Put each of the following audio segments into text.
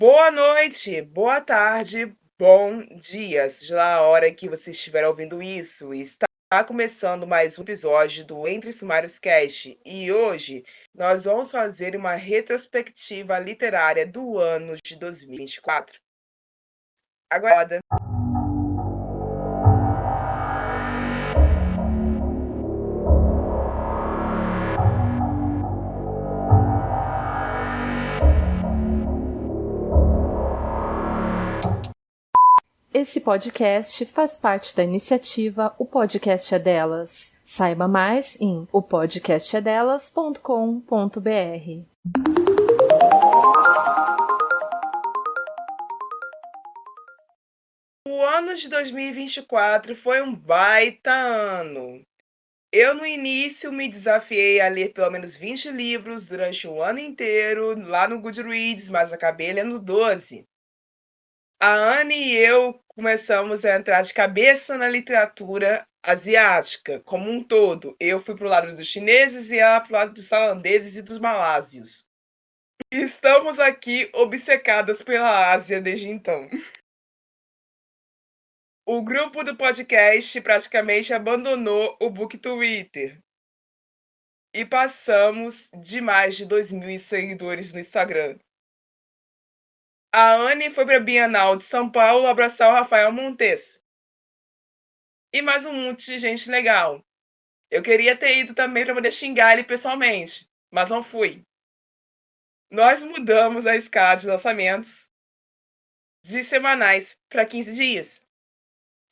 Boa noite, boa tarde, bom dia, seja lá a hora que você estiver ouvindo isso. Está começando mais um episódio do Entre Sumários Cast e hoje nós vamos fazer uma retrospectiva literária do ano de 2024. Agora, Esse podcast faz parte da iniciativa O Podcast é Delas. Saiba mais em opodcastedelas.com.br. o ano de 2024 foi um baita ano. Eu, no início, me desafiei a ler pelo menos 20 livros durante o ano inteiro, lá no Goodreads, mas acabei lendo 12. A Anne e eu começamos a entrar de cabeça na literatura asiática como um todo. Eu fui para o lado dos chineses e ela para o lado dos tailandeses e dos malásios. E estamos aqui obcecadas pela Ásia desde então. O grupo do podcast praticamente abandonou o Book Twitter. E passamos de mais de 2.000 seguidores no Instagram. A Anne foi para a Bienal de São Paulo abraçar o Rafael Montes. E mais um monte de gente legal. Eu queria ter ido também para poder xingar ele pessoalmente, mas não fui. Nós mudamos a escala de lançamentos de semanais para 15 dias.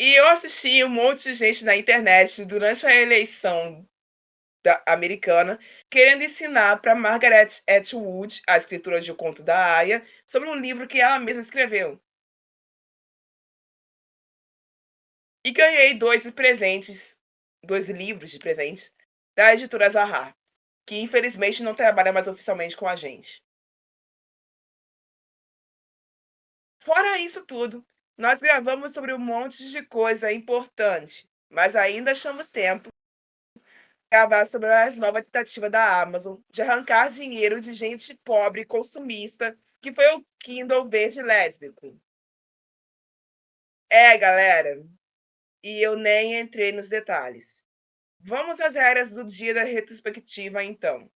E eu assisti um monte de gente na internet durante a eleição americana querendo ensinar para Margaret Atwood, a escritora de O Conto da Aia, sobre um livro que ela mesma escreveu. E ganhei dois livros de presentes da editora Zahar, que infelizmente não trabalha mais oficialmente com a gente. Fora isso tudo, nós gravamos sobre um monte de coisa importante, mas ainda achamos tempo de gravar sobre a nova tentativa da Amazon de arrancar dinheiro de gente pobre e consumista, que foi o Kindle verde lésbico. Galera, e eu nem entrei nos detalhes. Vamos às regras do dia da retrospectiva, então.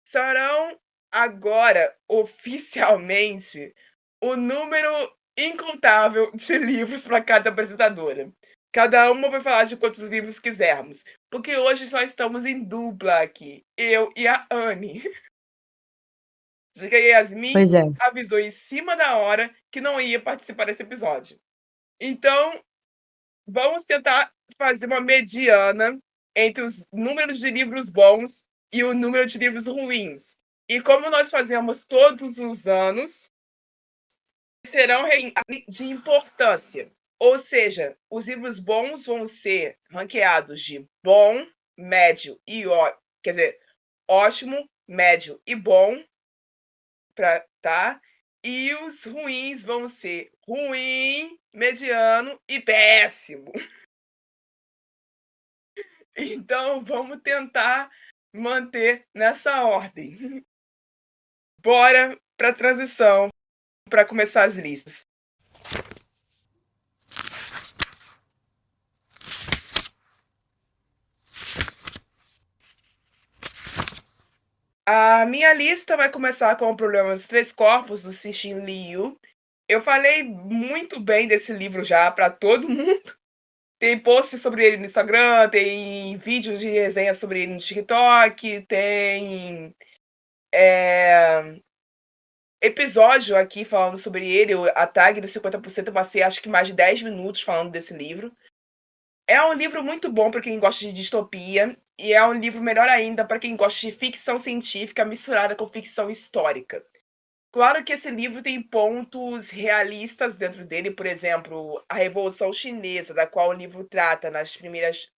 Serão agora, oficialmente, o número incontável de livros para cada apresentadora. Cada uma vai falar de quantos livros quisermos, porque hoje só estamos em dupla aqui, eu e a Anne. Já que a Yasmin Pois é. avisou em cima da hora que não ia participar desse episódio. Então, vamos tentar fazer uma mediana entre os números de livros bons e o número de livros ruins. E como nós fazemos todos os anos, serão de importância. Ou seja, os livros bons vão ser ranqueados de bom, médio e quer dizer, ótimo, médio e bom, tá? E os ruins vão ser ruim, mediano e péssimo. Então, vamos tentar manter nessa ordem. Bora para a transição, para começar as listas. A minha lista vai começar com O Problema dos Três Corpos, do Cixin Liu. Eu falei muito bem desse livro já para todo mundo. Tem post sobre ele no Instagram, tem vídeo de resenha sobre ele no TikTok, tem episódio aqui falando sobre ele, a tag do 50%, eu passei acho que mais de 10 minutos falando desse livro. É um livro muito bom para quem gosta de distopia, e é um livro melhor ainda para quem gosta de ficção científica misturada com ficção histórica. Claro que esse livro tem pontos realistas dentro dele, por exemplo, a Revolução Chinesa, da qual o livro trata nas primeiras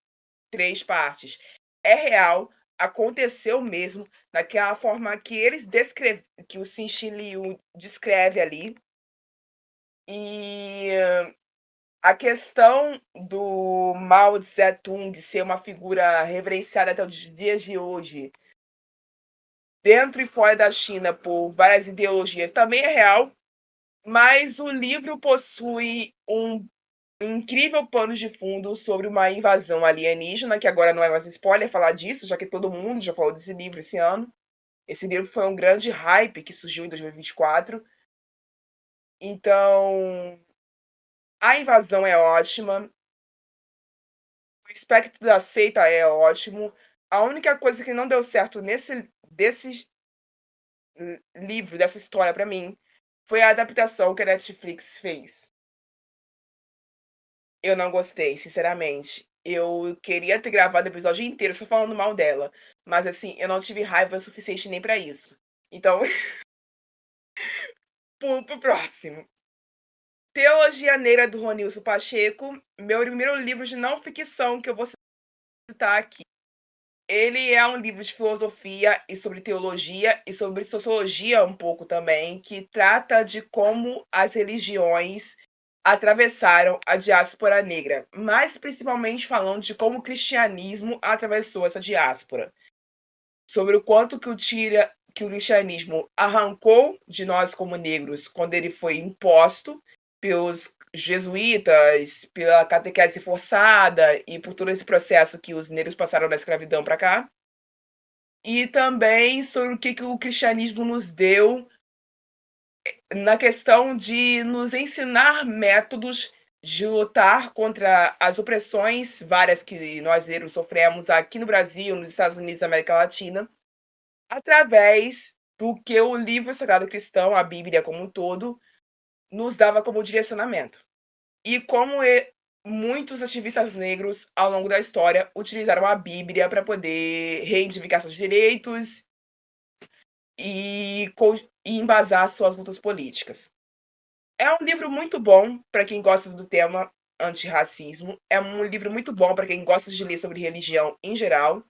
3 partes, é real, aconteceu mesmo, daquela forma que que o Cixin Liu descreve ali. E a questão do Mao Tse-tung ser uma figura reverenciada até os dias de hoje, dentro e fora da China, por várias ideologias, também é real. Mas o livro possui um incrível pano de fundo sobre uma invasão alienígena, que agora não é mais spoiler falar disso, já que todo mundo já falou desse livro esse ano. Esse livro foi um grande hype que surgiu em 2024. Então, a invasão é ótima, o espectro da seita é ótimo. A única coisa que não deu certo desse livro, dessa história para mim, foi a adaptação que a Netflix fez. Eu não gostei, sinceramente. Eu queria ter gravado o episódio inteiro só falando mal dela, mas assim, eu não tive raiva suficiente nem para isso. Então, pulo pro próximo. Teologia Negra do Ronilson Pacheco, meu primeiro livro de não ficção que eu vou citar aqui. Ele é um livro de filosofia e sobre teologia e sobre sociologia um pouco também, que trata de como as religiões atravessaram a diáspora negra, mas principalmente falando de como o cristianismo atravessou essa diáspora, sobre o quanto que o cristianismo arrancou de nós como negros quando ele foi imposto pelos jesuítas, pela catequese forçada e por todo esse processo que os negros passaram da escravidão para cá. E também sobre o que o cristianismo nos deu na questão de nos ensinar métodos de lutar contra as opressões várias que nós negros sofremos aqui no Brasil, nos Estados Unidos da América Latina, através do que o livro sagrado cristão, a Bíblia como um todo, nos dava como direcionamento. E como muitos ativistas negros, ao longo da história, utilizaram a Bíblia para poder reivindicar seus direitos e, e embasar suas lutas políticas. É um livro muito bom para quem gosta do tema antirracismo, é um livro muito bom para quem gosta de ler sobre religião em geral,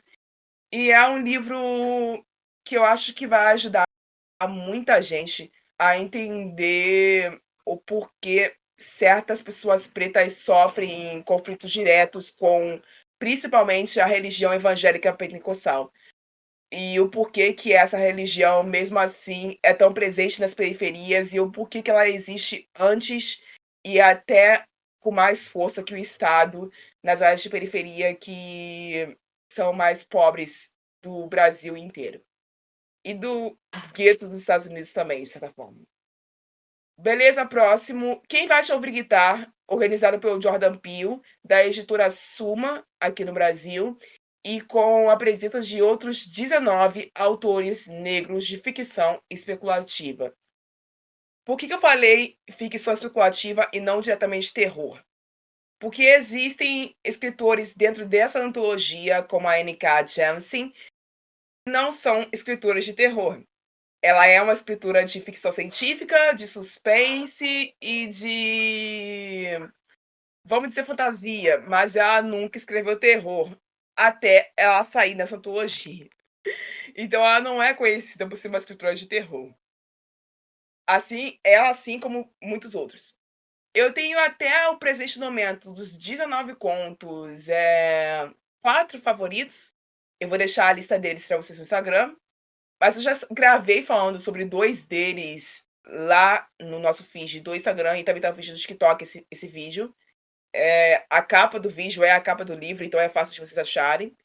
e é um livro que eu acho que vai ajudar muita gente a entender o porquê certas pessoas pretas sofrem conflitos diretos com, principalmente, a religião evangélica pentecostal. E o porquê que essa religião, mesmo assim, é tão presente nas periferias e o porquê que ela existe antes e até com mais força que o Estado nas áreas de periferia que são mais pobres do Brasil inteiro. E do gueto dos Estados Unidos também, de certa forma. Beleza, próximo. Quem vai te ouvir gritar? Organizado pelo Jordan Peele, da editora Suma, aqui no Brasil, e com a presença de outros 19 autores negros de ficção especulativa. Por que eu falei ficção especulativa e não diretamente terror? Porque existem escritores dentro dessa antologia, como a N.K. Jemisin, que não são escritores de terror. Ela é uma escritora de ficção científica, de suspense e de, vamos dizer, fantasia, mas ela nunca escreveu terror, até ela sair nessa antologia. Então ela não é conhecida por ser uma escritora de terror. Assim como muitos outros. Eu tenho até o presente momento dos 19 contos, 4 favoritos. Eu vou deixar a lista deles para vocês no Instagram. Mas eu já gravei falando sobre 2 deles lá no nosso feed do Instagram e também tá no feed do TikTok esse vídeo. A capa do vídeo é a capa do livro, então é fácil de vocês acharem.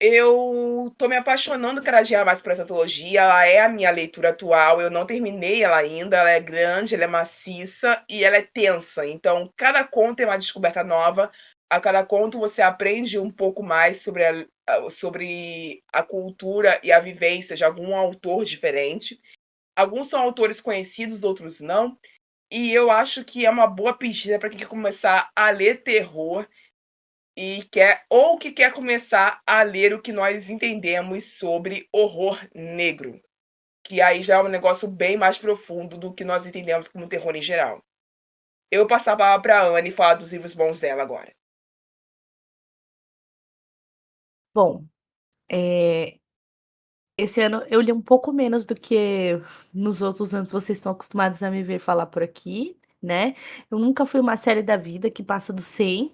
Eu tô me apaixonando cada dia mais por essa antologia, ela é a minha leitura atual, eu não terminei ela ainda, ela é grande, ela é maciça e ela é tensa, então cada conto é uma descoberta nova, a cada conto você aprende um pouco mais sobre a cultura e a vivência de algum autor diferente. Alguns são autores conhecidos, outros não, e eu acho que é uma boa pedida para quem quer começar a ler terror e que quer começar a ler o que nós entendemos sobre horror negro, que aí já é um negócio bem mais profundo do que nós entendemos como terror em geral. Eu passava para a Anne falar dos livros bons dela agora. Bom, esse ano eu li um pouco menos do que nos outros anos vocês estão acostumados a me ver falar por aqui, né? Eu nunca fui uma série da vida que passa do 100,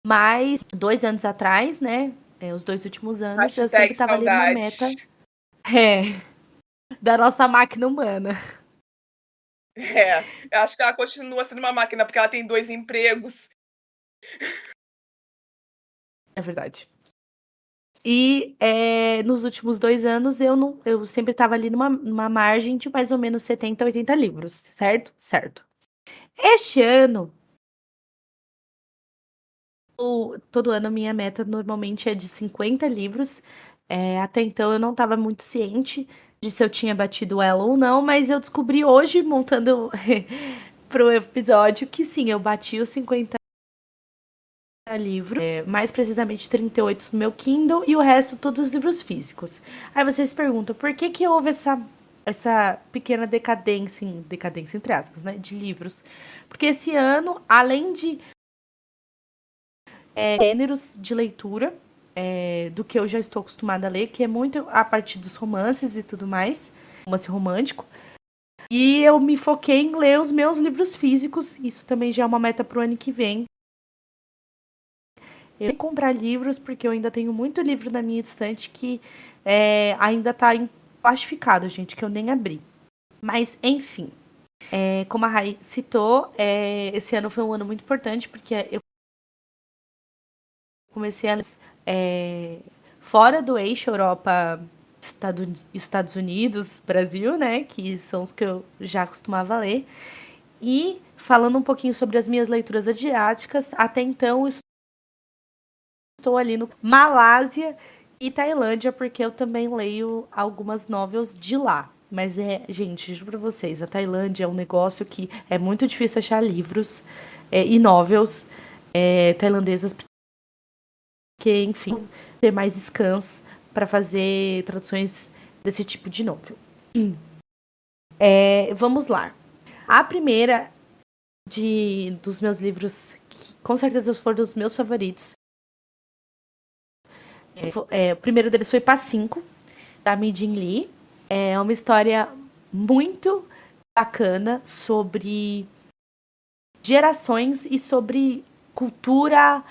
mas 2 anos atrás, né? Os 2 últimos anos, eu sempre Hashtag tava ali numa saudades. meta. É. da nossa máquina humana. É, eu acho que ela continua sendo uma máquina, porque ela tem 2 empregos. É verdade. E, nos últimos 2 anos eu sempre estava ali numa margem de mais ou menos 70, 80 livros, certo? Certo. Este ano, todo ano a minha meta normalmente é de 50 livros. Até então eu não estava muito ciente de se eu tinha batido ela ou não, mas eu descobri hoje, montando pro episódio, que sim, eu bati os 50 livros, mais precisamente 38 no meu Kindle e o resto todos os livros físicos. Aí vocês perguntam, por que que houve essa pequena decadência entre aspas, né, de livros? Porque esse ano, além de gêneros de leitura, do que eu já estou acostumada a ler, que é muito a partir dos romances e tudo mais, romance romântico. E eu me foquei em ler os meus livros físicos, isso também já é uma meta pro ano que vem. Eu vou comprar livros, porque eu ainda tenho muito livro na minha estante que ainda tá plastificado, gente, que eu nem abri. Mas, enfim, como a Rai citou, esse ano foi um ano muito importante, porque eu comecei a ler fora do eixo Europa, Estados Unidos, Brasil, né? Que são os que eu já costumava ler. E falando um pouquinho sobre as minhas leituras asiáticas, até então estou ali no Malásia e Tailândia, porque eu também leio algumas novels de lá. Mas gente, juro pra vocês, a Tailândia é um negócio que é muito difícil achar livros e novels tailandesas, porque, enfim, ter mais scans para fazer traduções desse tipo de novel. Vamos lá. A primeira dos meus livros, que com certeza foram dos meus favoritos, o primeiro deles foi Pa-5, da Min-Jin Lee. É uma história muito bacana sobre gerações e sobre cultura,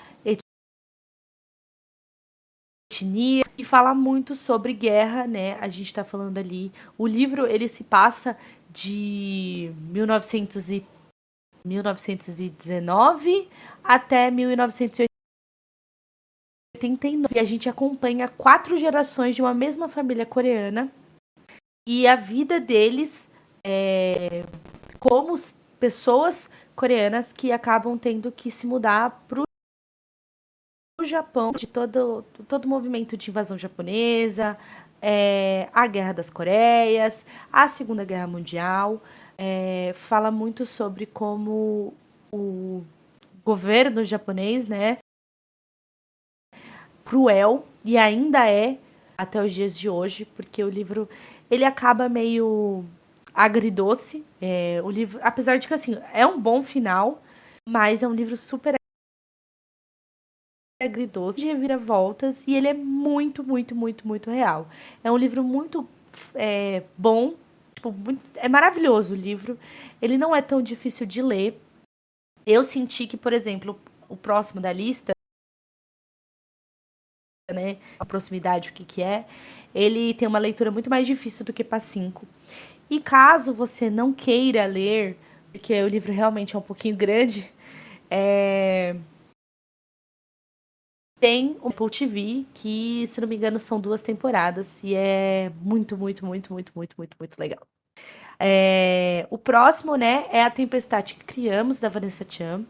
etnia, e fala muito sobre guerra, né? A gente tá falando ali. O livro ele se passa de 1919 até 1989. E a gente acompanha 4 gerações de uma mesma família coreana e a vida deles como pessoas coreanas que acabam tendo que se mudar pro Japão, de todo o movimento de invasão japonesa, a Guerra das Coreias, a Segunda Guerra Mundial. Fala muito sobre como o governo japonês, né, cruel, e ainda é até os dias de hoje, porque o livro ele acaba meio agridoce. O livro, apesar de que assim, é um bom final, mas é um livro super agridoce, de reviravoltas, e ele é muito, muito, muito, muito real. É um livro muito bom, tipo, é maravilhoso o livro. Ele não é tão difícil de ler. Eu senti que, por exemplo, o próximo da lista, né, a proximidade, o que que é, ele tem uma leitura muito mais difícil do que Pa-5. E caso você não queira ler, porque o livro realmente é um pouquinho grande, tem o Apple TV, que, se não me engano, são 2 temporadas. E é muito, muito, muito, muito, muito, muito, muito legal. O próximo, né, é A Tempestade que Criamos, da Vanessa Chan.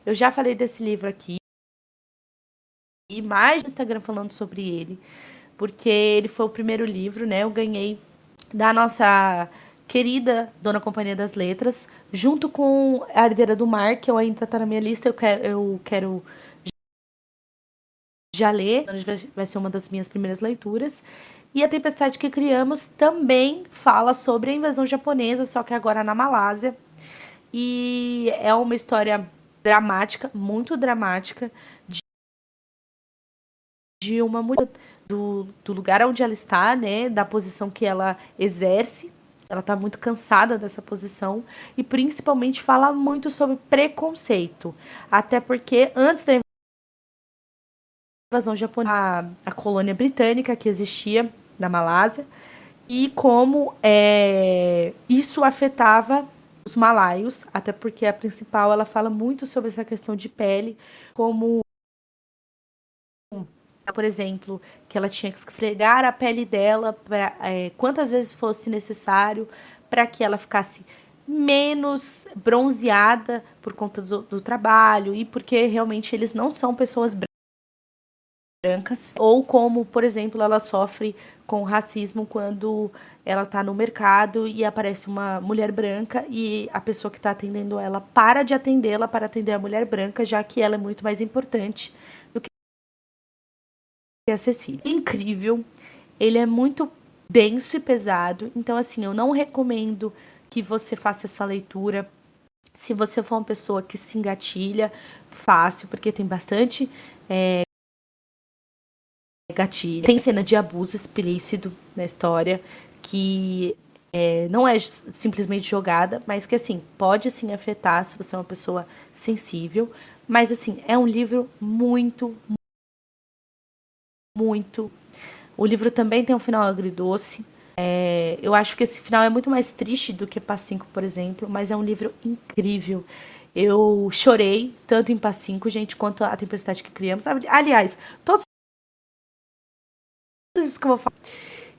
Eu já falei desse livro aqui. E mais no Instagram falando sobre ele. Porque ele foi o primeiro livro, né? Eu ganhei da nossa querida Dona Companhia das Letras, junto com A Herdeira do Mar, que eu ainda tá na minha lista. Eu quero já ler, vai ser uma das minhas primeiras leituras. E A Tempestade que Criamos também fala sobre a invasão japonesa, só que agora na Malásia. E é uma história dramática, muito dramática, de uma mulher do lugar onde ela está, né, da posição que ela exerce. Ela está muito cansada dessa posição e principalmente fala muito sobre preconceito. Até porque antes da invasão japonesa, a colônia britânica que existia na Malásia, e como isso afetava os malaios, até porque a principal ela fala muito sobre essa questão de pele, como, por exemplo, que ela tinha que esfregar a pele dela quantas vezes fosse necessário para que ela ficasse menos bronzeada por conta do trabalho e porque realmente eles não são pessoas brancas, ou como, por exemplo, ela sofre com racismo quando ela está no mercado e aparece uma mulher branca e a pessoa que está atendendo ela para de atendê-la para atender a mulher branca, já que ela é muito mais importante do que a Cecília. Incrível, ele é muito denso e pesado, então assim, eu não recomendo que você faça essa leitura se você for uma pessoa que se engatilha fácil, porque tem bastante gatilho. Tem cena de abuso explícito na história que não é simplesmente jogada, mas que assim pode sim afetar se você é uma pessoa sensível. Mas assim é um livro muito, muito. O livro também tem um final agridoce. Eu acho que esse final é muito mais triste do que Pá-5, por exemplo, mas é um livro incrível. Eu chorei tanto em Pá-5, gente, quanto A Tempestade que Criamos. Aliás, todos isso que eu vou falar.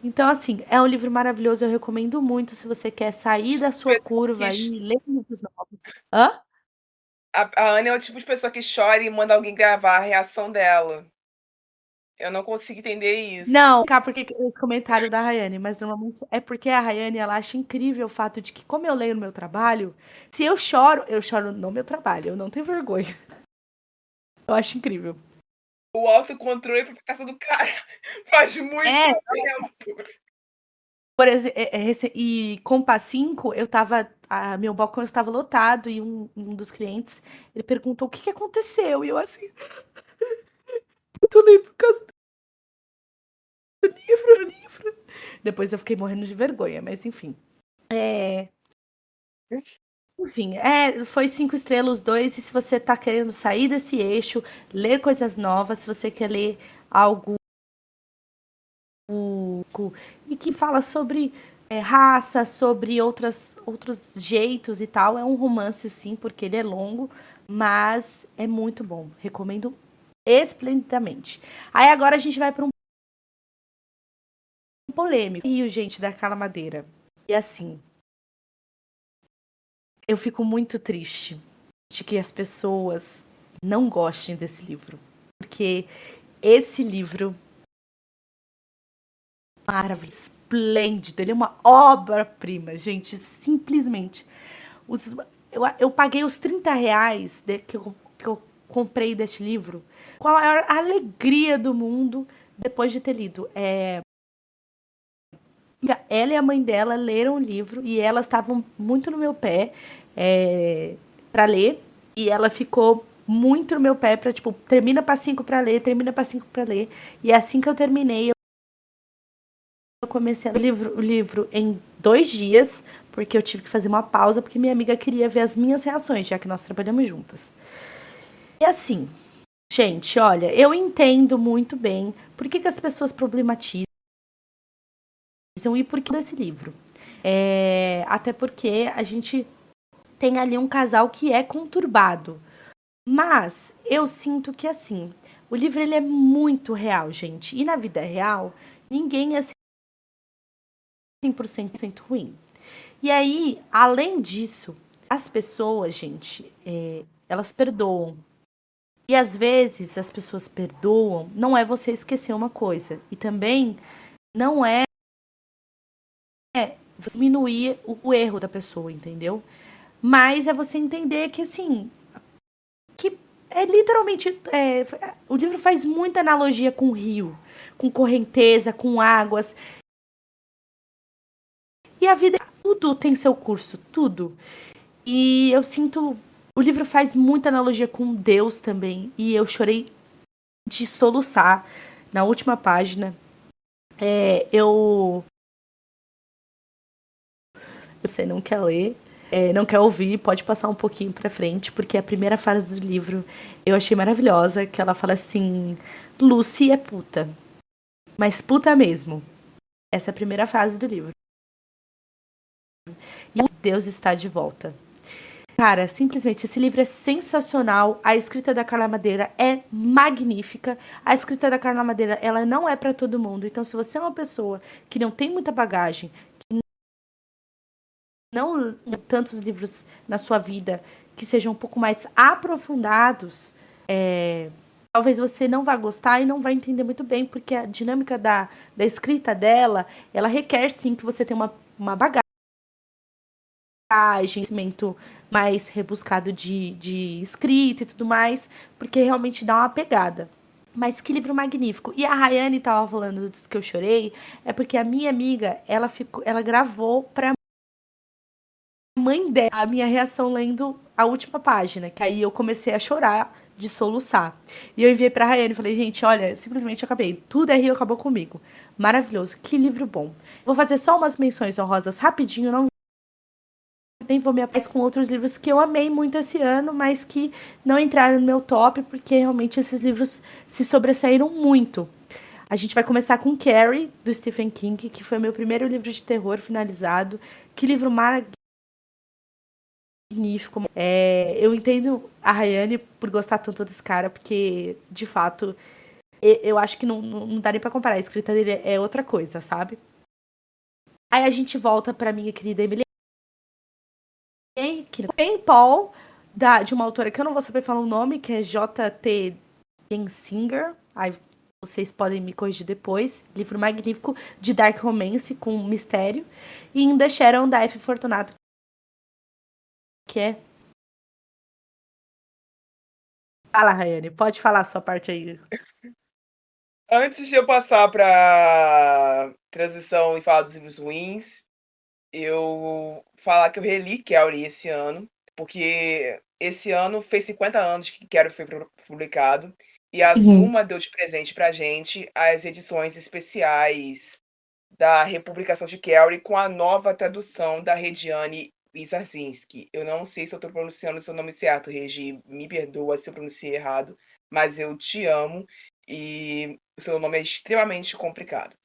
Então, assim, é um livro maravilhoso, eu recomendo muito se você quer sair Tipo da de sua pessoa curva que e ler livros novos. Hã? a Ana é o tipo de pessoa que chora e manda alguém gravar a reação dela. Eu não consigo entender isso. Não, cá porque o comentário da Rayane, mas normalmente é porque a Rayane ela acha incrível o fato de que, como eu leio no meu trabalho, se eu choro no meu trabalho, eu não tenho vergonha. Eu acho incrível. O autocontrole foi pra casa do cara faz muito É, tempo. por exemplo, e com o Pá-5, meu balcão estava lotado e um dos clientes, ele perguntou o que que aconteceu, e eu assim, eu tô lendo por causa do livro. Depois eu fiquei morrendo de vergonha, mas enfim. É, enfim, foi 5 estrelas os dois. E se você tá querendo sair desse eixo, ler coisas novas, se você quer ler algo e que fala sobre raça, sobre outros jeitos e tal, é um romance sim, porque ele é longo, mas é muito bom. Recomendo esplendidamente. Aí agora a gente vai para um polêmico. E o gente da Carla Madeira. E assim, eu fico muito triste de que as pessoas não gostem desse livro. Porque esse livro é maravilhoso, esplêndido, ele é uma obra-prima, gente, simplesmente. Eu paguei os R$ 30 que eu comprei deste livro com a maior alegria do mundo depois de ter lido. Ela e a mãe dela leram o livro e elas estavam muito no meu pé para ler. E ela ficou muito no meu pé para tipo, termina Pá-5 para ler, termina Pá-5 para ler. E assim que eu terminei, eu comecei a ler o livro em 2 dias, porque eu tive que fazer uma pausa, porque minha amiga queria ver as minhas reações, já que nós trabalhamos juntas. E assim, gente, olha, eu entendo muito bem por que as pessoas problematizam e por que desse livro. Até porque a gente tem ali um casal que é conturbado. Mas eu sinto que, assim, o livro ele é muito real, gente. E na vida real, ninguém é 100% ruim. E aí, além disso, as pessoas, gente, elas perdoam. E às vezes as pessoas perdoam, não é você esquecer uma coisa. E também não é diminuir o erro da pessoa, entendeu? Mas é você entender que, assim, que é literalmente. O livro faz muita analogia com o rio, com correnteza, com águas. E a vida, tudo tem seu curso, tudo. E eu sinto. O livro faz muita analogia com Deus também. E eu chorei de soluçar na última página. Eu. Você não quer ler, não quer ouvir, pode passar um pouquinho pra frente, porque a primeira frase do livro eu achei maravilhosa, que ela fala assim, Lucy é puta, mas puta mesmo. Essa é a primeira frase do livro. E Deus está de volta. Cara, simplesmente, esse livro é sensacional. A escrita da Carla Madeira é magnífica. A escrita da Carla Madeira, ela não é para todo mundo. Então, se você é uma pessoa que não tem muita bagagem, que não lê tantos livros na sua vida, que sejam um pouco mais aprofundados, talvez você não vá gostar e não vai entender muito bem, porque a dinâmica da escrita dela, ela requer, sim, que você tenha uma bagagem, conhecimento mais rebuscado de escrita e tudo mais, porque realmente dá uma pegada. Mas que livro magnífico. E a Rayane tava falando dos que eu chorei, é porque a minha amiga, ela gravou pra mãe dela a minha reação lendo a última página, que aí eu comecei a chorar de soluçar. E eu enviei pra Rayane e falei, gente, olha, simplesmente eu acabei. Tudo é Rio acabou comigo. Maravilhoso. Que livro bom. Vou fazer só umas menções honrosas rapidinho, não nem vou me apaixonar com outros livros que eu amei muito esse ano, mas que não entraram no meu top, porque realmente esses livros se sobressaíram muito. A gente vai começar com Carrie, do Stephen King, que foi meu primeiro livro de terror finalizado. Que livro magnífico. Eu entendo a Rayane por gostar tanto desse cara, porque, de fato, eu acho que não dá nem pra comparar. A escrita dele é outra coisa, sabe? Aí a gente volta pra minha querida Emily Paul, de uma autora que eu não vou saber falar o nome, que é J.T. Gensinger. Aí vocês podem me corrigir depois. Livro magnífico de dark romance com mistério. E In The Shadow, da F. Fortunato, que é... Fala, Rayane, pode falar a sua parte aí. Antes de eu passar para transição e falar dos livros ruins, eu falar que eu reli Carrie esse ano, porque esse ano fez 50 anos que Carrie foi publicado, e a Uhum. Suma deu de presente pra gente as edições especiais da republicação de Carrie com a nova tradução da Rediane Wizarzinski. Eu não sei se eu estou pronunciando o seu nome certo, Regi, me perdoa se eu pronunciei errado, mas eu te amo e o seu nome é extremamente complicado.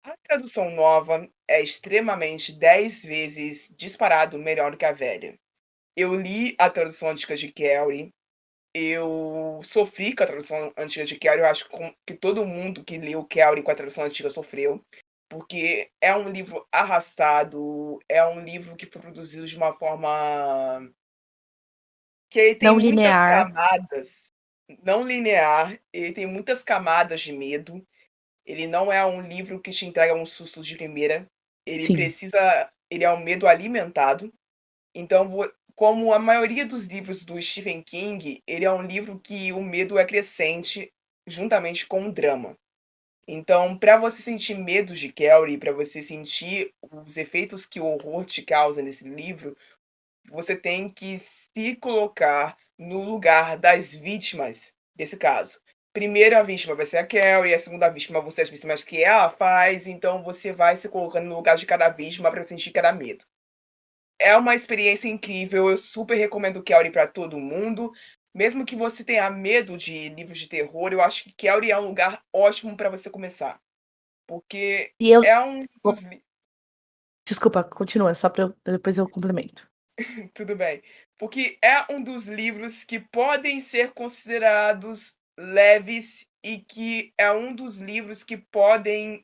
A tradução nova é extremamente 10 vezes disparado melhor do que a velha. Eu li a tradução antiga de Carrie, eu sofri com a tradução antiga de Carrie, eu acho que todo mundo que leu Carrie com a tradução antiga sofreu, porque é um livro arrastado, é um livro que foi produzido de uma forma que ele tem Não muitas linear. camadas, não linear, ele tem muitas camadas de medo. Ele não é um livro que te entrega um susto de primeira, Sim. ele é um medo alimentado. Então, como a maioria dos livros do Stephen King, ele é um livro que o medo é crescente juntamente com o drama. Então, para você sentir medo de Carrie, para você sentir os efeitos que o horror te causa nesse livro, você tem que se colocar no lugar das vítimas desse caso. Primeiro a vítima vai ser a Carrie, a segunda vítima vão ser as vítimas que ela faz, então você vai se colocando no lugar de cada vítima para sentir cada medo. É uma experiência incrível, eu super recomendo Carrie para todo mundo. Mesmo que você tenha medo de livros de terror, eu acho que Carrie é um lugar ótimo para você começar, porque E eu. é um dos Desculpa, continua, só pra depois eu complemento. tudo bem. Porque é um dos livros que podem ser considerados leves e que é um dos livros que podem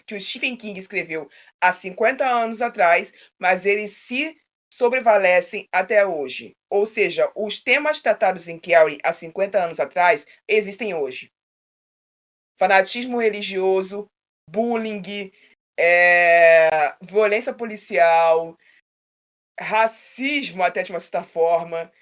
que o Stephen King escreveu há 50 anos atrás, mas eles se sobrevalecem até hoje. Ou seja, os temas tratados em Carrie há 50 anos atrás existem hoje. Fanatismo religioso, bullying, violência policial, racismo até de uma certa forma,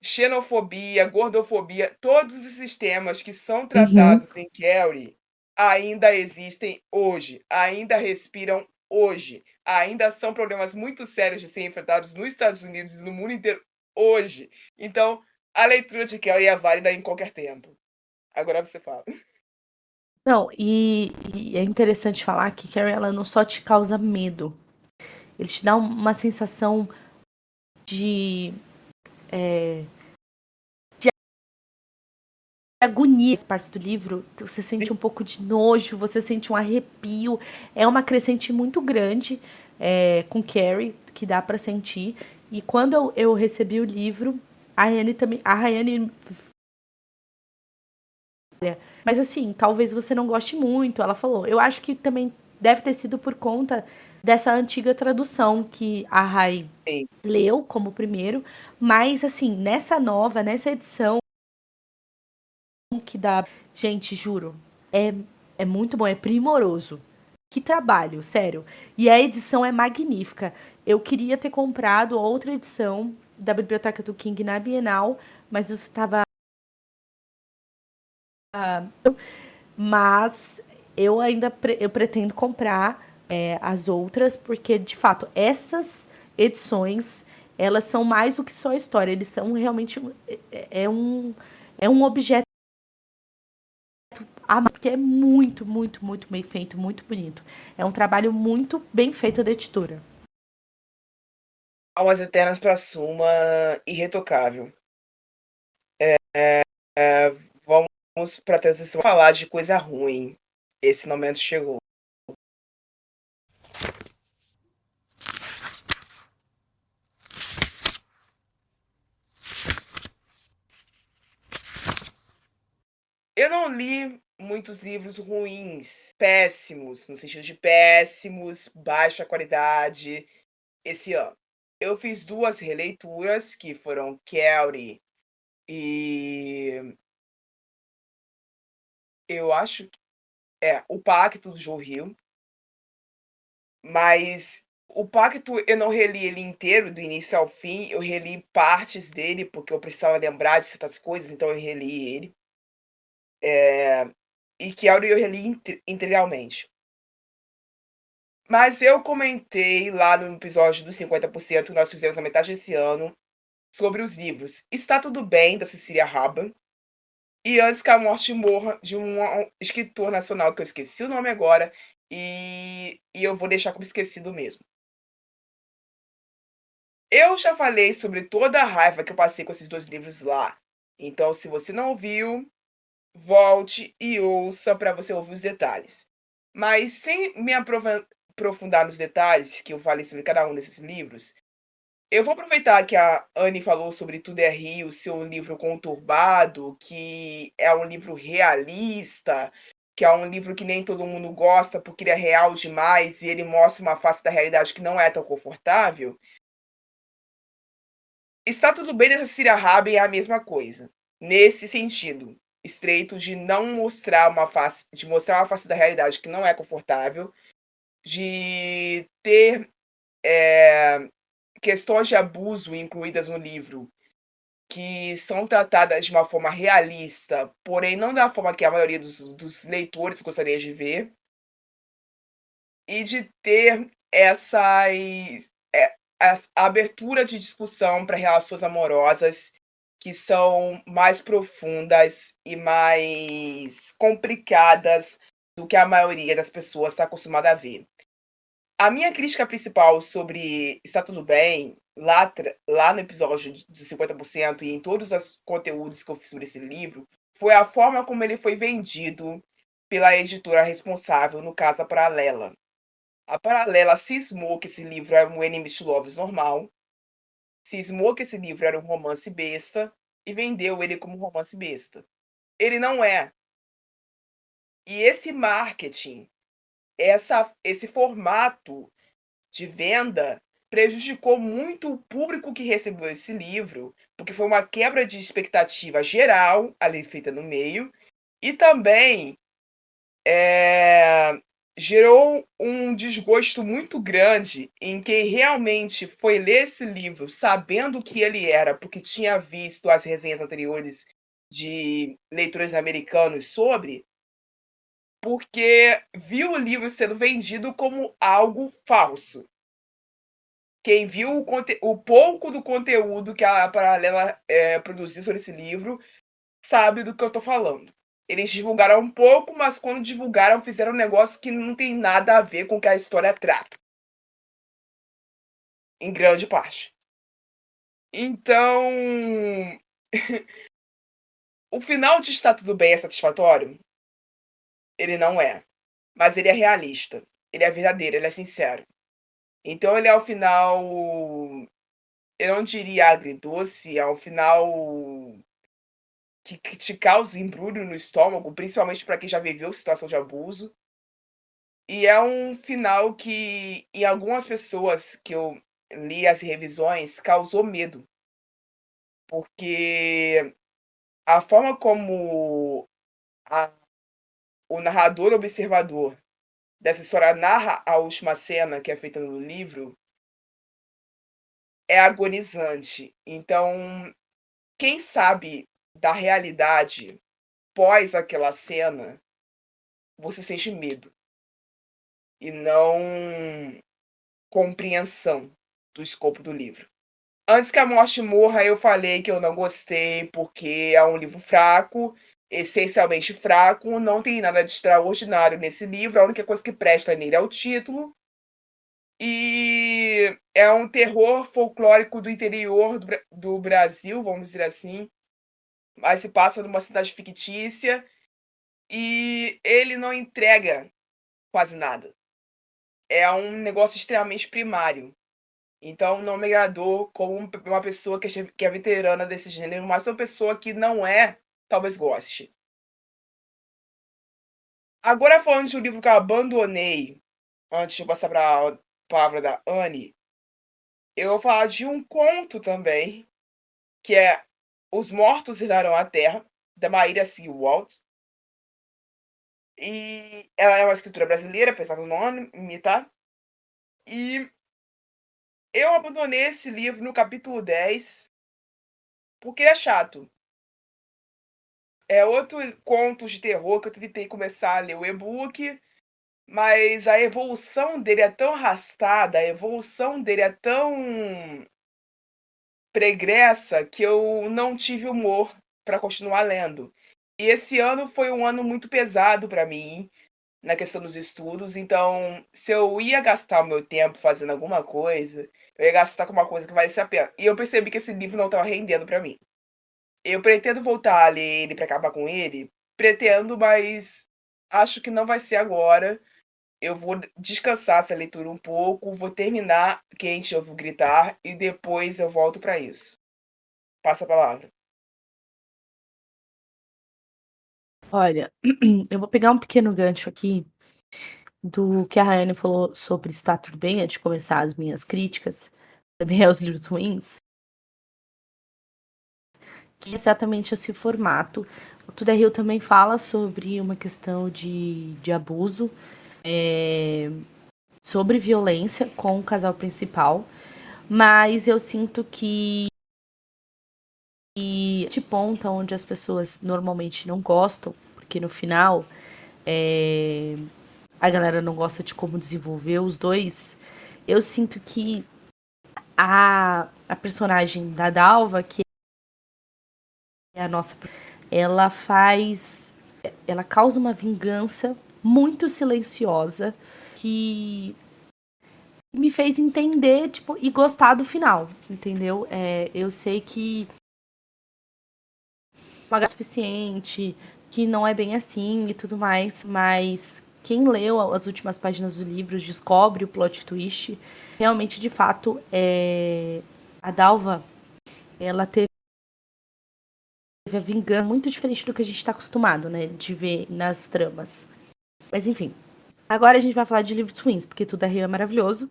xenofobia, gordofobia, todos esses temas que são Uhum. tratados em Carrie ainda existem hoje, ainda respiram hoje, ainda são problemas muito sérios de serem enfrentados nos Estados Unidos e no mundo inteiro hoje. Então, a leitura de Carrie é válida em qualquer tempo. Agora você fala. Não, e é interessante falar que Carrie, ela não só te causa medo, ele te dá uma sensação de, agonia as partes do livro, você sente um pouco de nojo, você sente um arrepio. É uma crescente muito grande com Carrie, que dá pra sentir. E quando eu recebi o livro, a Rayane também. A Rayane. Mas assim, talvez você não goste muito, ela falou. Eu acho que também deve ter sido por conta dessa antiga tradução que a Ray Sim. leu como primeiro. Mas assim, nessa edição que dá. Gente, juro, é muito bom, é primoroso. Que trabalho, sério. E a edição é magnífica. Eu queria ter comprado outra edição da Biblioteca do King na Bienal, mas eu estava. Mas eu ainda eu pretendo comprar as outras, porque de fato essas edições elas são mais do que só a história. Eles são realmente é um objeto porque é muito, muito, muito bem feito, muito bonito. É um trabalho muito bem feito da editora. Almas Eternas pra Suma, irretocável. Vamos pra transição falar de coisa ruim. Esse momento chegou. Eu não li muitos livros ruins, péssimos, no sentido de péssimos, baixa qualidade, esse ano. Eu fiz 2 releituras, que foram Carrie e eu acho que O Pacto, do Joe Hill, mas o Pacto eu não reli ele inteiro, do início ao fim, eu reli partes dele, porque eu precisava lembrar de certas coisas, então eu reli ele. E Carrie eu reli integralmente. Mas eu comentei lá no episódio dos 50% que nós fizemos na metade desse ano, sobre os livros Está Tudo Bem, da Cecília Raban, e Antes que a Morte Morra, de um escritor nacional que eu esqueci o nome agora, e eu vou deixar como esquecido mesmo. Eu já falei sobre toda a raiva que eu passei com esses 2 livros lá, então se você não ouviu, volte e ouça para você ouvir os detalhes. Mas sem me aprofundar nos detalhes que eu falei sobre cada um desses livros, eu vou aproveitar que a Anne falou sobre Tudo é Rio, seu livro conturbado, que é um livro realista, que é um livro que nem todo mundo gosta porque ele é real demais e ele mostra uma face da realidade que não é tão confortável. Está Tudo Bem, dessa Cecília Raben é a mesma coisa, nesse sentido estreito de não mostrar uma face, de mostrar uma face da realidade que não é confortável, de ter questões de abuso incluídas no livro que são tratadas de uma forma realista, porém não da forma que a maioria dos leitores gostaria de ver, e de ter a abertura de discussão para relações amorosas que são mais profundas e mais complicadas do que a maioria das pessoas está acostumada a ver. A minha crítica principal sobre Está Tudo Bem, lá no episódio dos 50% e em todos os conteúdos que eu fiz sobre esse livro, foi a forma como ele foi vendido pela editora responsável, no caso a Paralela. A Paralela cismou que esse livro era um enemies to lovers normal, cismou que esse livro era um romance besta e vendeu ele como um romance besta. Ele não é. E esse marketing, esse formato de venda prejudicou muito o público que recebeu esse livro, porque foi uma quebra de expectativa geral ali feita no meio, e também gerou um desgosto muito grande em quem realmente foi ler esse livro sabendo o que ele era, porque tinha visto as resenhas anteriores de leitores americanos sobre, porque viu o livro sendo vendido como algo falso. Quem viu o pouco do conteúdo que a Paralela produziu sobre esse livro sabe do que eu estou falando. Eles divulgaram um pouco, mas quando divulgaram, fizeram um negócio que não tem nada a ver com o que a história trata. Em grande parte. Então, O final de Está Tudo Bem é satisfatório? Ele não é, mas ele é realista, ele é verdadeiro, ele é sincero. Então ele é o final, eu não diria agridoce, é um final que te causa embrulho no estômago, principalmente para quem já viveu situação de abuso. E é um final que, em algumas pessoas que eu li as revisões, causou medo, porque a forma como a o narrador observador dessa história narra a última cena, que é feita no livro, é agonizante. Então, quem sabe da realidade pós aquela cena, você sente medo e não compreensão do escopo do livro. Antes que a morte morra, eu falei que eu não gostei, porque é um livro fraco, essencialmente fraco, não tem nada de extraordinário nesse livro, a única coisa que presta nele é o título, e é um terror folclórico do interior do Brasil, vamos dizer assim, mas se passa numa cidade fictícia, e ele não entrega quase nada. É um negócio extremamente primário. Então não me agradou como uma pessoa que é veterana desse gênero, mas uma pessoa que não é, talvez goste. Agora falando de um livro que eu abandonei, antes de eu passar para a palavra da Anne, eu vou falar de um conto também, que é Os Mortos Herdarão a Terra, da Maíra Sewald. E ela é uma escritora brasileira, apesar do nome, tá? E eu abandonei esse livro no capítulo 10, porque é chato. É outro conto de terror que eu tentei começar a ler o e-book, mas a evolução dele é tão arrastada, a evolução dele é tão pregressa que eu não tive humor para continuar lendo. E esse ano foi um ano muito pesado para mim, na questão dos estudos, então se eu ia gastar o meu tempo fazendo alguma coisa, eu ia gastar com uma coisa que valesse a pena. E eu percebi que esse livro não estava rendendo para mim. Eu pretendo voltar a ler ele para acabar com ele? Pretendo, mas acho que não vai ser agora. Eu vou descansar essa leitura um pouco, vou terminar Quente Ouvo Gritar e depois eu volto para isso. Passa a palavra. Olha, eu vou pegar um pequeno gancho aqui do que a Rayane falou sobre Está Tudo Bem, antes de começar as minhas críticas, também aos livros ruins, que é exatamente esse formato. O Tudo é Rio também fala sobre uma questão de abuso, sobre violência com o casal principal, mas eu sinto que de ponta onde as pessoas normalmente não gostam, porque no final a galera não gosta de como desenvolveu os dois, eu sinto que a personagem da Dalva, que é a nossa, ela faz, ela causa uma vingança muito silenciosa que me fez entender, tipo, e gostar do final, entendeu? Eu sei que não é suficiente, que não é bem assim e tudo mais, mas quem leu as últimas páginas do livro descobre o plot twist. Realmente, de fato, a Dalva, ela teve a vingança muito diferente do que a gente está acostumado, né, de ver nas tramas. Mas enfim, agora a gente vai falar de livros ruins, porque Tudo é Rio é maravilhoso.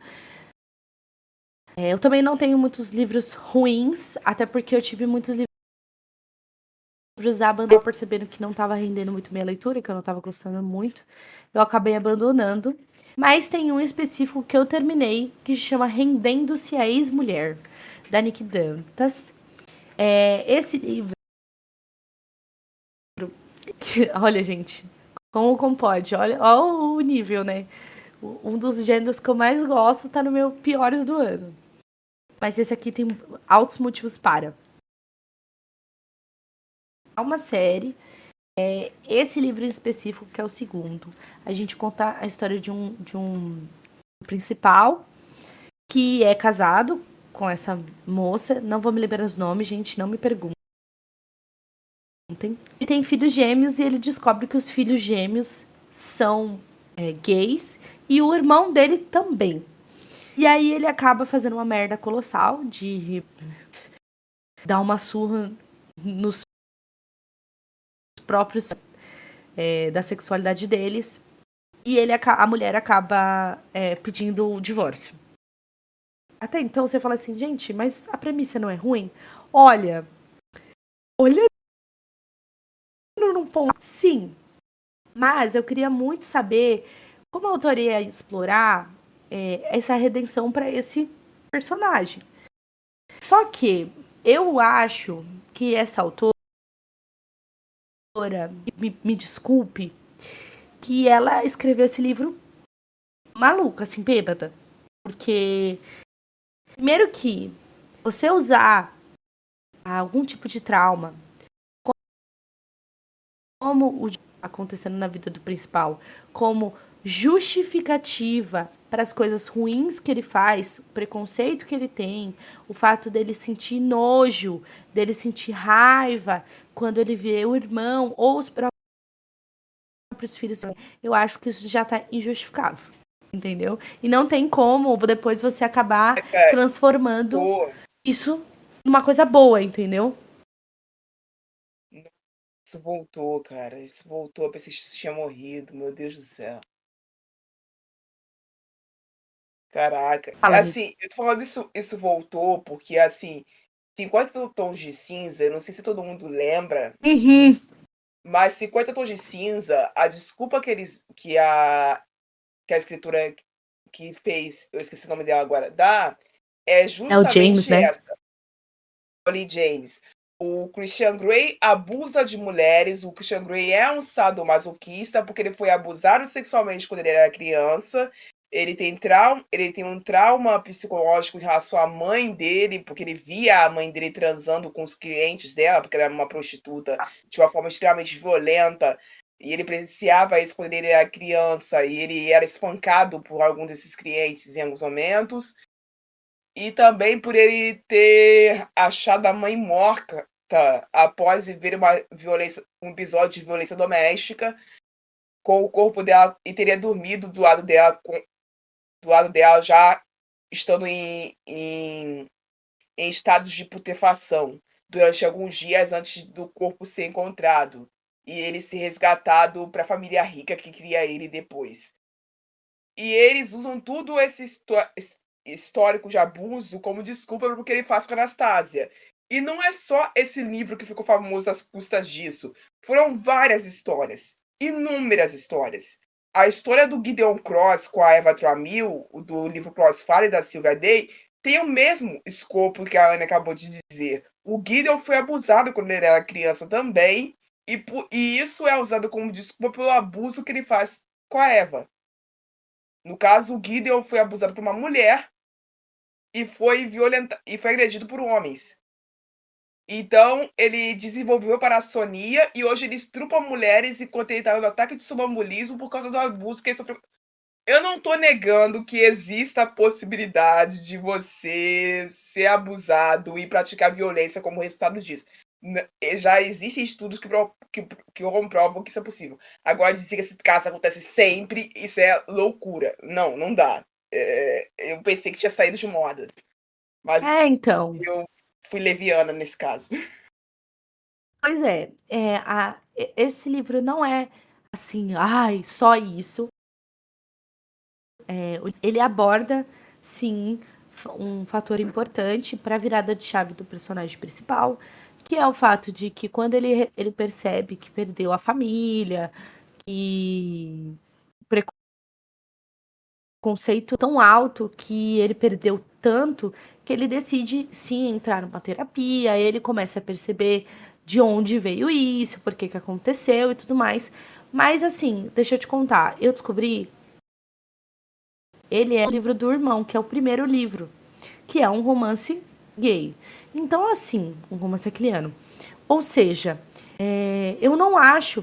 Eu também não tenho muitos livros ruins, até porque eu tive muitos livros abandonando, percebendo que não estava rendendo muito minha leitura, que eu não estava gostando muito. Eu acabei abandonando. Mas tem um específico que eu terminei, que se chama Rendendo-se a Ex-Mulher, da Nick Dantas. Esse livro. Olha, gente, como pode? Olha o nível, né? Um dos gêneros que eu mais gosto tá no meu piores do ano. Mas esse aqui tem altos motivos para. É uma série. Esse livro em específico, que é o segundo, a gente conta a história de um principal que é casado com essa moça. Não vou me lembrar os nomes, gente, não me perguntem. Ele tem filhos gêmeos e ele descobre que os filhos gêmeos são gays e o irmão dele também. E aí ele acaba fazendo uma merda colossal de dar uma surra nos próprios da sexualidade deles. E a mulher acaba pedindo o divórcio. Até então você fala assim, gente, mas a premissa não é ruim? Olha, olhando num ponto, sim. Mas eu queria muito saber como a autoria ia explorar essa redenção para esse personagem. Só que eu acho que essa autora, me desculpe, que ela escreveu esse livro maluca, assim, bêbada. Porque, primeiro que você usar algum tipo de trauma como o acontecendo na vida do principal, como justificativa para as coisas ruins que ele faz, o preconceito que ele tem, o fato dele sentir nojo, dele sentir raiva quando ele vê o irmão ou os próprios filhos, eu acho que isso já tá injustificável, entendeu? E não tem como depois você acabar Cara, transformando pô, isso numa coisa boa, entendeu? isso voltou, cara. Isso voltou. Eu pensei que tinha morrido. Meu Deus do céu. Caraca. Fala, amigo. Assim, eu tô falando isso voltou porque, assim, 50 tons de cinza, eu não sei se todo mundo lembra, Uhum. mas 50 tons de cinza, a desculpa que a escritora que fez, eu esqueci o nome dela agora, dá, é É o James, justamente né? essa. Holly James. O Christian Grey abusa de mulheres. O Christian Grey é um sadomasoquista porque ele foi abusado sexualmente quando ele era criança. Ele tem um trauma psicológico em relação à mãe dele, porque ele via a mãe dele transando com os clientes dela, porque ela era uma prostituta, de uma forma extremamente violenta. E ele presenciava isso quando ele era criança, e ele era espancado por algum desses clientes em alguns momentos. E também por ele ter achado a mãe morta após ver um episódio de violência doméstica com o corpo dela e teria dormido do lado dela já estando em estados de putrefação durante alguns dias antes do corpo ser encontrado e ele ser resgatado para a família rica que cria ele depois. E eles usam tudo esse histórico de abuso como desculpa para o que ele faz com a Anastasia. E não é só esse livro que ficou famoso às custas disso. Foram várias histórias. Inúmeras histórias. A história do Gideon Cross com a Eva Tramil, do livro Crossfire da Sylvia Day, tem o mesmo escopo que a Ana acabou de dizer. O Gideon foi abusado quando ele era criança também, e isso é usado como desculpa pelo abuso que ele faz com a Eva. No caso, o Gideon foi abusado por uma mulher e foi agredido por homens. Então, ele desenvolveu parassonia e hoje ele estrupa mulheres enquanto ele está no ataque de sonambulismo por causa do abuso que ele sofreu. Eu não estou negando que exista a possibilidade de você ser abusado e praticar violência como resultado disso. Já existem estudos que comprovam que isso é possível. Agora, dizer que esse caso acontece sempre, isso é loucura. Não, não dá. Eu pensei que tinha saído de moda, mas Então. eu fui leviana nesse caso. Pois é, esse livro não é assim, ai, só isso. Ele aborda, sim, um fator importante para a virada de chave do personagem principal, que é o fato de que quando ele percebe que perdeu a família, que preconceito tão alto, que ele perdeu tanto, que ele decide sim entrar numa terapia, ele começa a perceber de onde veio isso, por que que aconteceu e tudo mais. Mas assim, deixa eu te contar, eu descobri, ele é o livro do irmão, que é o primeiro livro, que é um romance gay. Então, assim, um romance aquiliano. Ou seja, eu não acho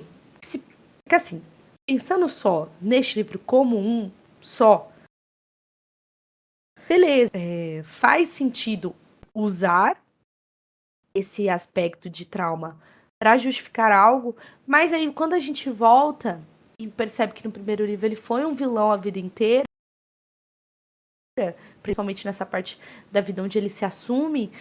que assim, pensando só neste livro como um só, beleza, faz sentido usar esse aspecto de trauma para justificar algo, mas aí quando a gente volta e percebe que no primeiro livro ele foi um vilão a vida inteira, principalmente nessa parte da vida onde ele se assume,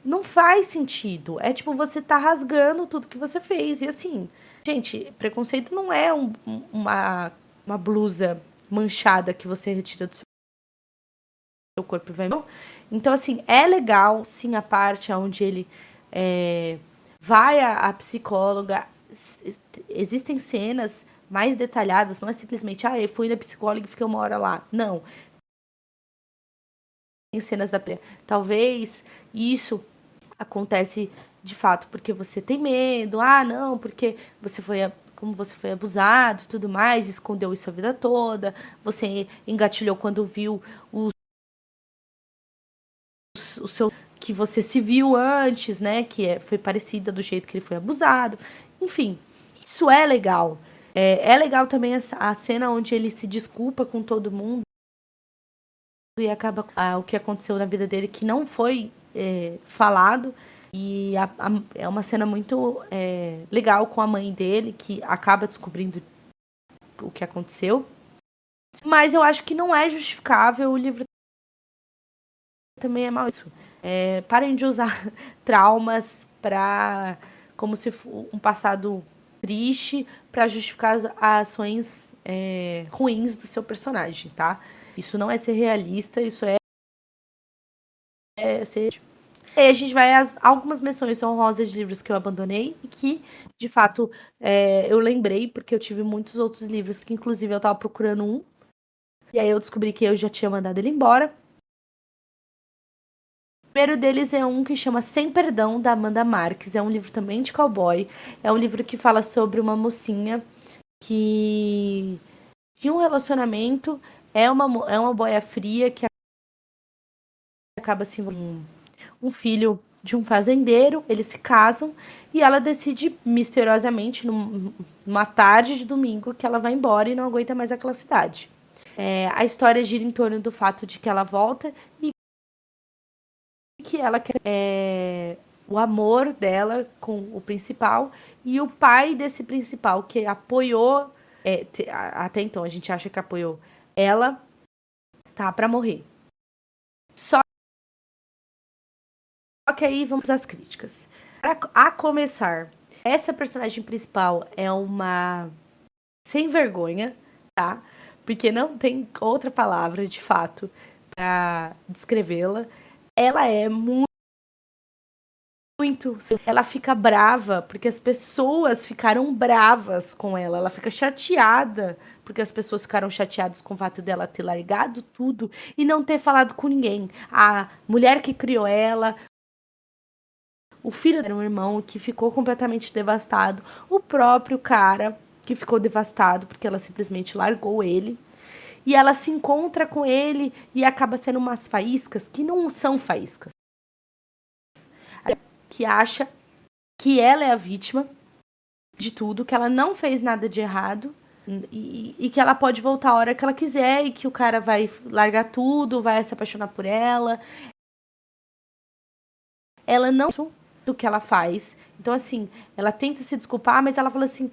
não faz sentido. É tipo, você tá rasgando tudo que você fez. E assim, gente, preconceito não é uma blusa manchada que você retira do seu corpo e vai. Então, assim, é legal, sim, a parte onde ele vai à psicóloga. Existem cenas mais detalhadas, não é simplesmente, eu fui na psicóloga e fiquei 1 hora lá. Não. Tem cenas da. Talvez isso acontece de fato porque você tem medo, não, porque você foi. Como você foi abusado, tudo mais, escondeu isso a vida toda, você engatilhou quando viu o seu que você se viu antes, né? Que foi parecida do jeito que ele foi abusado. Enfim, isso é legal. É legal também a cena onde ele se desculpa com todo mundo e acaba o que aconteceu na vida dele que não foi falado. E é uma cena muito legal com a mãe dele, que acaba descobrindo o que aconteceu. Mas eu acho que não é justificável, o livro também é mal isso. Parem de usar traumas para como se fosse um passado triste para justificar as ações ruins do seu personagem, tá? Isso não é ser realista, isso ser. E a gente vai a algumas menções honrosas de livros que eu abandonei e que, de fato, eu lembrei, porque eu tive muitos outros livros que, inclusive, eu tava procurando um. E aí eu descobri que eu já tinha mandado ele embora. O primeiro deles é um que chama Sem Perdão, da Amanda Marques. É um livro também de cowboy. É um livro que fala sobre uma mocinha que tinha um relacionamento, é uma boia fria que acaba se envolvendo um filho de um fazendeiro, eles se casam e ela decide misteriosamente, numa tarde de domingo, que ela vai embora e não aguenta mais aquela cidade. A história gira em torno do fato de que ela volta e que ela quer o amor dela com o principal e o pai desse principal que apoiou, até então a gente acha que apoiou ela, tá pra morrer. Só que aí vamos às críticas. A começar, essa personagem principal é uma sem vergonha, tá? Porque não tem outra palavra, de fato, pra descrevê-la. Ela é muito. Ela fica brava porque as pessoas ficaram bravas com ela. Ela fica chateada porque as pessoas ficaram chateadas com o fato dela ter largado tudo e não ter falado com ninguém. A mulher que criou ela, o filho era um irmão que ficou completamente devastado, o próprio cara que ficou devastado porque ela simplesmente largou ele. E ela se encontra com ele e acaba sendo umas faíscas que não são faíscas. Que acha que ela é a vítima de tudo, que ela não fez nada de errado e que ela pode voltar a hora que ela quiser e que o cara vai largar tudo, vai se apaixonar por ela. Ela não do que ela faz. Então, assim, ela tenta se desculpar, mas ela fala assim: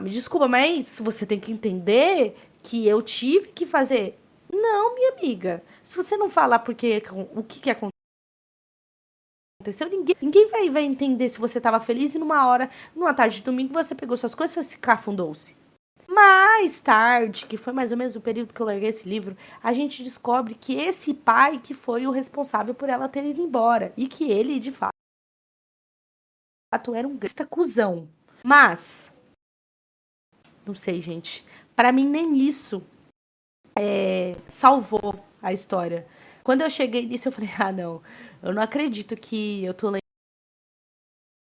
me desculpa, mas você tem que entender que eu tive que fazer. Não, minha amiga. Se você não falar porque o que aconteceu, ninguém vai entender se você estava feliz e numa tarde de domingo, você pegou suas coisas e se cafundou-se. Mais tarde, que foi mais ou menos o período que eu larguei esse livro, a gente descobre que esse pai que foi o responsável por ela ter ido embora. E que ele, de fato, era um gasta cuzão. Mas, não sei, gente. Para mim, nem isso salvou a história. Quando eu cheguei nisso, eu falei, não. Eu não acredito que eu tô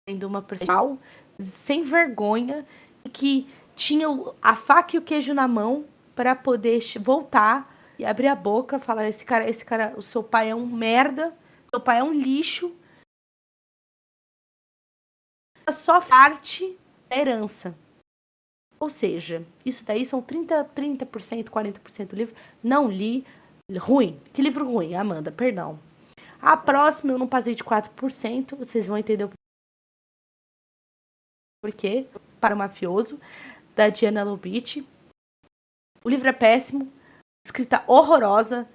lendo uma pessoa sem vergonha que tinha a faca e o queijo na mão para poder voltar e abrir a boca, falar: esse cara, o seu pai é um merda, seu pai é um lixo, só parte da herança. Ou seja, isso daí são 30%, 40% do livro. Não li. Ruim. Que livro ruim, Amanda, perdão. A próxima eu não passei de 4%, vocês vão entender o Porque para o mafioso, da Diana Lubitsch. O livro é péssimo, escrita horrorosa.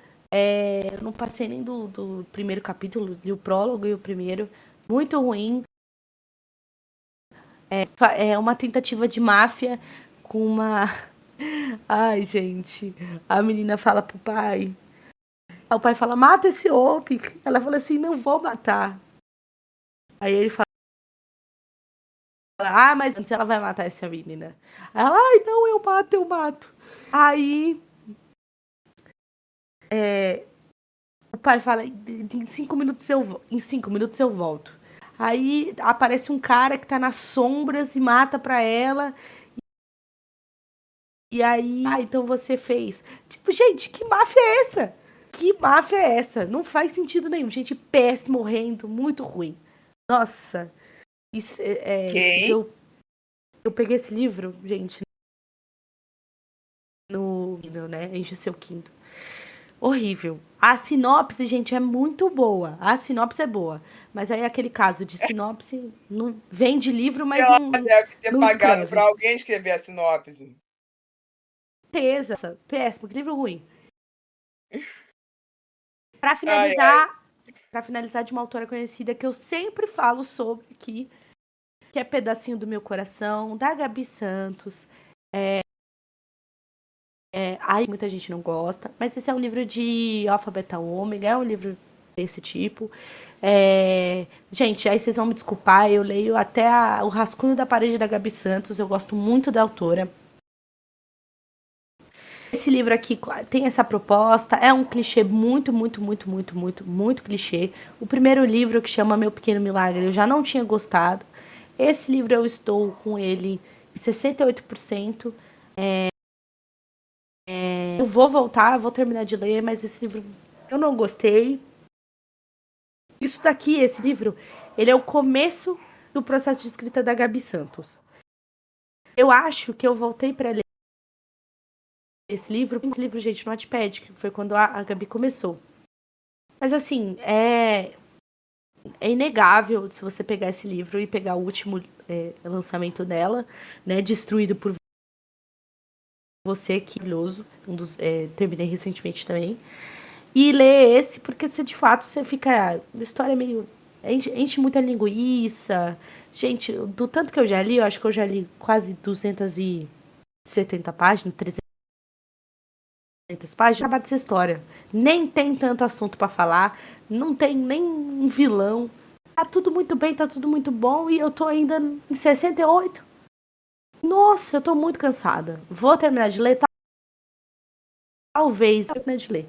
Eu não passei nem do primeiro capítulo, li o prólogo e o primeiro. Muito ruim. É uma tentativa de máfia com uma. Ai, gente. A menina fala pro pai. Aí o pai fala, mata esse homem. Ela fala assim, não vou matar. Aí ele fala, mas antes ela vai matar essa menina. Aí ela, ai, não, eu mato, eu mato. Aí o pai fala, em 5 minutos eu volto. Aí aparece um cara que tá nas sombras e mata pra ela. E aí, então você fez. Tipo, gente, que máfia é essa? Que máfia é essa? Não faz sentido nenhum. Gente, péssimo, morrendo, muito ruim. Nossa, esse Ok. livro, eu peguei esse livro, gente, no Kindle, né? Enche seu Kindle. Horrível. A sinopse, gente, é muito boa. A sinopse é boa. Mas aí é aquele caso de sinopse, não vende livro, mas Ela não, deve ter não pagado para escreve. alguém escrever a sinopse. Certeza. Péssimo, que livro ruim. Para Ai, ai. finalizar, para finalizar de uma autora conhecida que eu sempre falo sobre aqui, que é Pedacinho do Meu Coração, da Gabi Santos. Aí muita gente não gosta, mas esse é um livro de Alfa, Beta, Ômega, é um livro desse tipo. Gente, aí vocês vão me desculpar, eu leio até o Rascunho da Parede da Gabi Santos, eu gosto muito da autora. Esse livro aqui tem essa proposta, é um clichê muito, muito, muito, muito, muito, muito clichê. O primeiro livro, que chama Meu Pequeno Milagre, eu já não tinha gostado. Esse livro eu estou com ele em 68%. Eu vou voltar, vou terminar de ler, mas esse livro eu não gostei. Isso daqui, esse livro, ele é o começo do processo de escrita da Gabi Santos. Eu acho que eu voltei para ler esse livro, gente, no Wattpad, que foi quando a Gabi começou. Mas assim, é inegável se você pegar esse livro e pegar o último lançamento dela, né, Destruído por Você, que é maravilhoso, terminei recentemente também, e ler esse, porque você, de fato você fica, a história é meio, enche muita linguiça, gente, do tanto que eu já li, eu acho que eu já li quase 270 páginas, 300 páginas, acaba dessa história, nem tem tanto assunto pra falar, não tem nem um vilão, tá tudo muito bem, tá tudo muito bom, e eu tô ainda em 68. Nossa, eu tô muito cansada. Vou terminar de ler, talvez terminar de ler.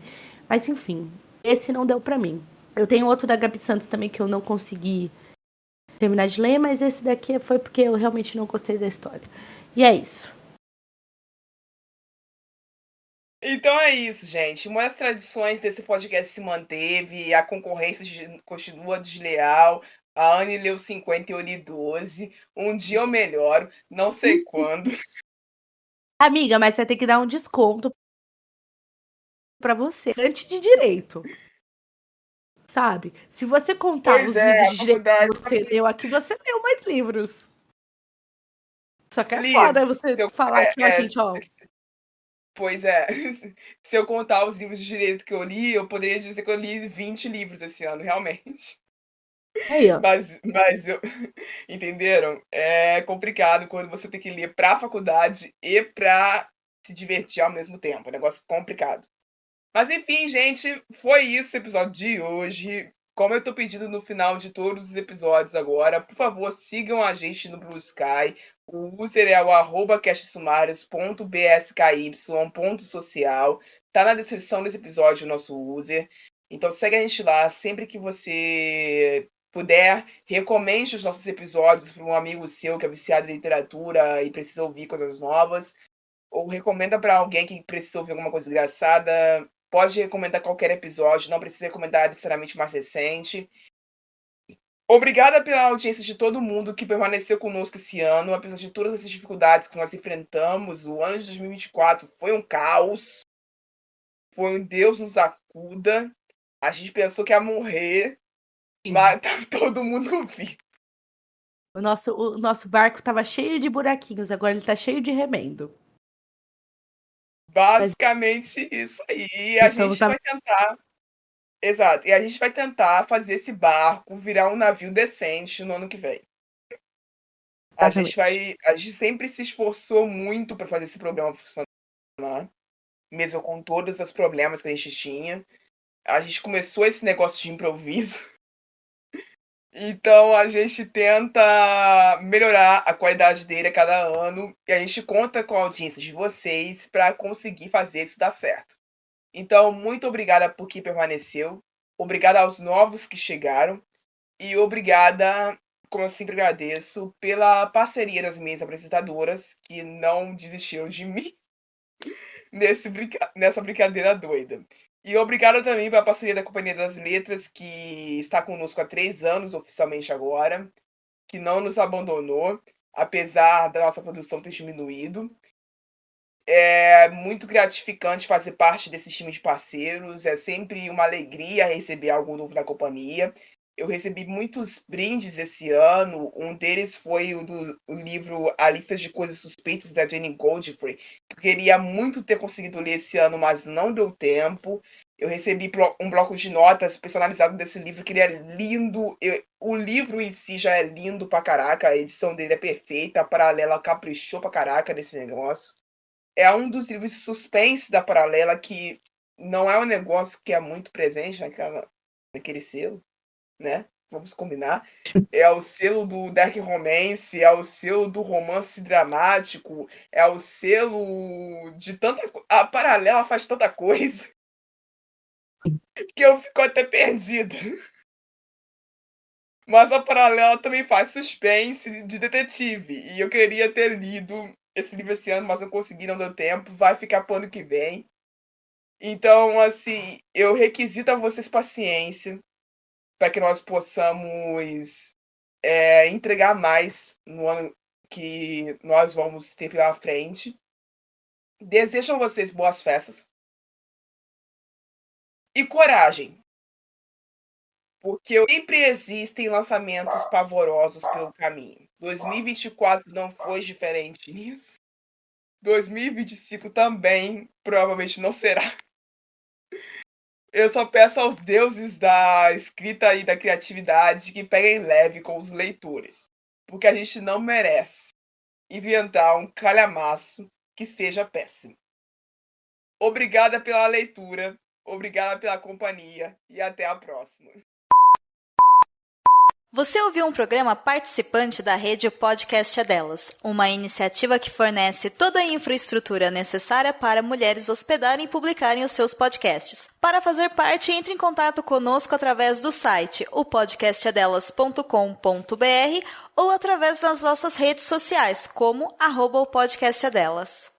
Mas enfim, esse não deu pra mim. Eu tenho outro da Gabi Santos também que eu não consegui terminar de ler, mas esse daqui foi porque eu realmente não gostei da história. E é isso. Então é isso, gente. Uma das tradições desse podcast se manteve, a concorrência continua desleal. A Anne leu 50 e eu li 12. Um dia eu melhoro, não sei quando. Amiga, mas você tem que dar um desconto pra você, antes de direito, sabe? Se você contar Pois os é, livros a de direito que faculdade você leu aqui, você leu mais livros. Só que é li. foda você Se eu, falar aqui, ó, é, é, gente, ó. pois é, se eu contar os livros de direito que eu li, eu poderia dizer que eu li 20 livros esse ano, realmente. Aí, ó. Mas eu, entenderam? É complicado quando você tem que ler para a faculdade e para se divertir ao mesmo tempo. É um negócio complicado. Mas enfim, gente, foi isso o episódio de hoje. Como eu tô pedindo no final de todos os episódios agora, por favor, sigam a gente no Blue Sky. O user é o @castsumários.bsky.social. Tá na descrição desse episódio o nosso user. Então segue a gente lá sempre que você puder. Recomende os nossos episódios para um amigo seu que é viciado em literatura e precisa ouvir coisas novas. Ou recomenda para alguém que precisa ouvir alguma coisa engraçada. Pode recomendar qualquer episódio, não precisa recomendar necessariamente mais recente. Obrigada pela audiência de todo mundo que permaneceu conosco esse ano, apesar de todas essas dificuldades que nós enfrentamos. O ano de 2024 foi um caos, foi um Deus nos acuda. A gente pensou que ia morrer, Sim. mas tá todo mundo vivo. O nosso barco tava cheio de buraquinhos, agora ele tá cheio de remendo. Mas Basicamente isso aí. E a estamos gente na vai tentar exato, e a gente vai tentar fazer esse barco virar um navio decente no ano que vem. exatamente. A gente sempre se esforçou muito para fazer esse programa funcionar, mesmo com todos os problemas que a gente tinha. A gente começou esse negócio de improviso, então a gente tenta melhorar a qualidade dele a cada ano e a gente conta com a audiência de vocês para conseguir fazer isso dar certo. Então, muito obrigada por quem permaneceu, obrigada aos novos que chegaram e obrigada, como eu sempre agradeço, pela parceria das minhas apresentadoras que não desistiram de mim nessa brincadeira doida. E obrigada também pela parceria da Companhia das Letras, que está conosco há 3 anos, oficialmente agora, que não nos abandonou, apesar da nossa produção ter diminuído. É muito gratificante fazer parte desse time de parceiros, é sempre uma alegria receber algo novo da companhia. Eu recebi muitos brindes esse ano, um deles foi o livro A Lista de Coisas Suspeitas, da Jane Godfrey, que eu queria muito ter conseguido ler esse ano, mas não deu tempo. Eu recebi um bloco de notas personalizado desse livro, que ele é lindo, o livro em si já é lindo pra caraca, a edição dele é perfeita, a Paralela caprichou pra caraca nesse negócio. É um dos livros de suspense da Paralela que não é um negócio que é muito presente naquele selo, né? Vamos combinar. É o selo do dark romance, é o selo do romance dramático, é o selo de tanta a Paralela faz tanta coisa que eu fico até perdida. Mas a Paralela também faz suspense de detetive, e eu queria ter lido esse livro esse ano, mas não consegui, não deu tempo, vai ficar para o ano que vem. Então, assim, eu requisito a vocês paciência para que nós possamos entregar mais no ano que nós vamos ter pela frente. Desejo a vocês boas festas e coragem, porque sempre existem lançamentos pavorosos pelo caminho. 2024 não foi diferente nisso. 2025 também provavelmente não será. Eu só peço aos deuses da escrita e da criatividade que peguem leve com os leitores, porque a gente não merece inventar um calhamaço que seja péssimo. Obrigada pela leitura, obrigada pela companhia e até a próxima. Você ouviu um programa participante da rede Podcast é Delas, uma iniciativa que fornece toda a infraestrutura necessária para mulheres hospedarem e publicarem os seus podcasts. Para fazer parte, entre em contato conosco através do site opodcastadelas.com.br ou através das nossas redes sociais, como @opodcastadelas.